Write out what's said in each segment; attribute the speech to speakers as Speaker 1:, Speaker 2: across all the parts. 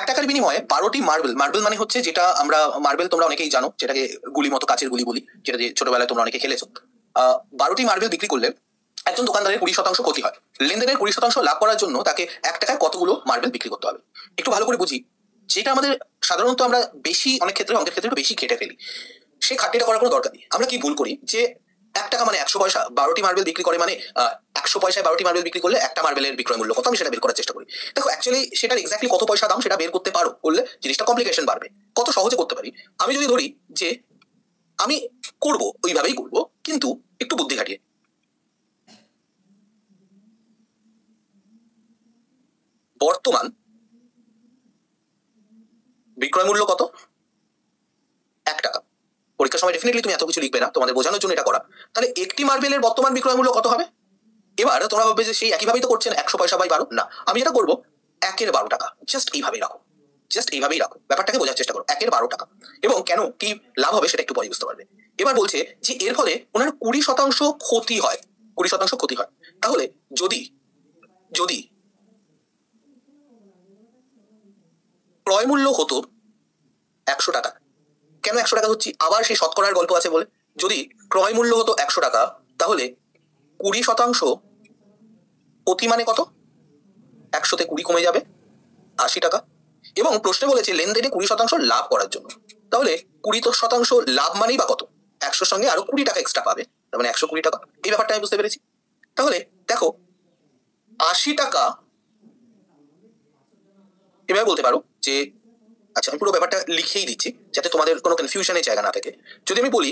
Speaker 1: টাকার বিনিময়ে 12টি marble, marble মানে হচ্ছে যেটা আমরা মার্বেল তোমরা অনেকেই জানো, যেটাকে গুলি মতো কাচের গুলি বলি, যেটা দিয়ে ছোটবেলায় তোমরা অনেকে খেলেছো। 12টি মার্বেল বিক্রি করলে একজন দোকানদারের 20% ক্ষতি হয়। লেনদেনের 20% লাভ করার জন্য তাকে 1 টাকায় কতগুলো মার্বেল বিক্রি করতে হবে। একটু ভালো করে বুঝি, যেটা আমাদের সাধারণত আমরা বেশি অনেক ক্ষেত্রে অঙ্কের ক্ষেত্রে বেশি খেটে ফেলি, সেই খাটনিটা করার কোনো দরকার নেই। আমরা কি ভুল করি যে 1 টাকা মানে 100 পয়সা, 12টি মার্বেল বিক্রি করে মানে 100 পয়সায় 12টি মার্বেল বিক্রি করলে একটা মার্বেলের বিক্রয় মূল্য কত, আমি সেটা বের করার চেষ্টা করি। দেখো অ্যাকচুয়ালি সেটার এক্স্যাক্টলি কত পয়সা দাম সেটা বের করতে পারো, করলে জিনিসটা কমপ্লিকেশন বাড়বে। কত সহজে করতে পারি, আমি যদি ধরি যে আমি করব ওইভাবেই করব, কিন্তু একটু বুদ্ধি খাটিয়ে। বর্তমান বিক্রয় মূল্য কত? 1 টাকা। পরীক্ষার সময় ডেফিনেটলি তুমি এত কিছু লিখবে না, তোমাদের বোঝানোর জন্য এটা করা। তাহলে একটি মার্বেলের বর্তমান বিক্রয় মূল্য কত হবে? এবার তোমরা ভাববে যে সেই একইভাবেই তো করছেন, 100 পয়সা বাই 12। না, আমি যেটা করবো 1/12 টাকা, জাস্ট এইভাবেই রাখো, জাস্ট এইভাবেই রাখো, ব্যাপারটাকে বোঝার চেষ্টা করো। 1/12 টাকা, এবং কেন কি লাভ হবে সেটা একটু পরে বুঝতে পারবে। এবার বলছে যে এর ফলে ওনার 20% ক্ষতি হয়, 20% ক্ষতি হয়। তাহলে যদি যদি ক্রয় মূল্য হতো 100 টাকা, কেন 100 টাকা হচ্ছে, আবার সেই শতকরার গল্প আছে বলে। যদি ক্রয় মূল্য হতো 100 টাকা, তাহলে 20% ক্ষতি মানে কত? 100 তে 20 কমে যাবে, 80 টাকা। এবং প্রশ্নে বলেছে লেনদেনে 20% লাভ করার জন্য। তাহলে 20% লাভ মানেই বা কত? 100 সঙ্গে আরো 20 টাকা এক্সট্রা পাবে, তার মানে 120 টাকা। এই ব্যাপারটা আমি বুঝতে পেরেছি। তাহলে দেখো 80 টাকা, এবার বলতে পারো যে আচ্ছা আমি পুরো ব্যাপারটা লিখেই দিচ্ছি যাতে তোমাদের কোনো কনফিউশনের জায়গা না থাকে। যদি আমি বলি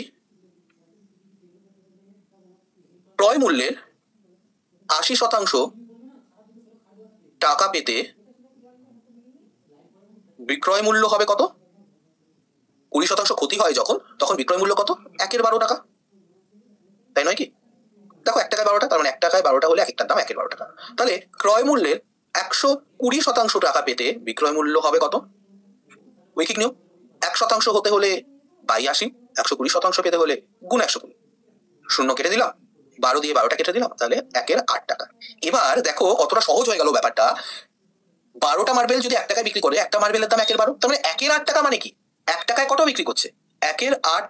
Speaker 1: ক্রয় মূল্যের 80% টাকা পেতে বিক্রয় মূল্য হবে কত? 20% ক্ষতি হয় যখন, তখন বিক্রয় মূল্য কত? 1/12 টাকা, তাই নয় কি? দেখো 1 টাকায় 12টা, তার মানে 1 টাকায় 12টা হলে এক একটার দাম 1/12 টাকা। তাহলে ক্রয় মূল্যের 120% টাকা পেতে বিক্রয় মূল্য হবে কত? উইকিক নিয়ম, 1% হতে হলে বাই 80, 120% পেতে হলে গুণ 120। শূন্য কেটে দিলাম, 12 দিয়ে 12টা কেটে দিলাম, তাহলে 1/8 টাকা। এবার দেখো কতটা সহজ হয়ে গেল ব্যাপারটা। 12টা মার্বেল যদি 1 টাকায় বিক্রি করে, একটা মার্বেলের দাম 1/12, তার মানে 1/8 টাকা মানে কি? 1 টাকায় কত বিক্রি করছে? 1/8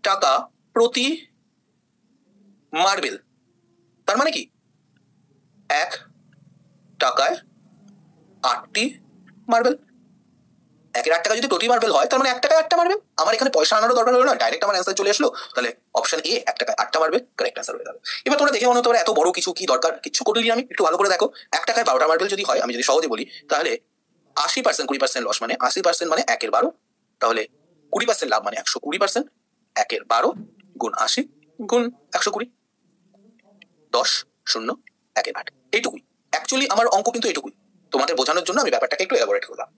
Speaker 1: টাকা প্রতি মার্বেল। তার মানে কি 1 টাকায় 8টি মার্বেল। 1/8 টাকা যদি প্রতি মার্বেল হয়, তার মানে 1 টাকায় 8টা মার্বেল। আমার এখানে পয়সা আনারও দরকার হলো না, ডাইরেক্ট আমার অ্যান্সার চলে আসলো। তাহলে অপশন এ 1 টাকায় 8টা মার্বেল কারেক্ট অ্যান্সার হয়ে যাবে। এবার তোমরা দেখে মনে হতে পারে এত বড় কিছু কি দরকার, কিছু করলি আমি। একটু ভালো করে দেখো, 1 টাকায় 12টা মার্বেল যদি হয়, আমি যদি সহজে বলি, তাহলে 80%, 20% লস মানে 80% মানে 1/12, তাহলে 20% লাভ মানে 120%, 1/12 গুণ 80 গুণ 120, 10 0 1/8। এইটুকুই অ্যাকচুয়ালি আমার অঙ্ক, কিন্তু এইটুকুই। তোমাদের বোঝানোর জন্য আমি ব্যাপারটাকে একটু এলাবোরেট করলাম।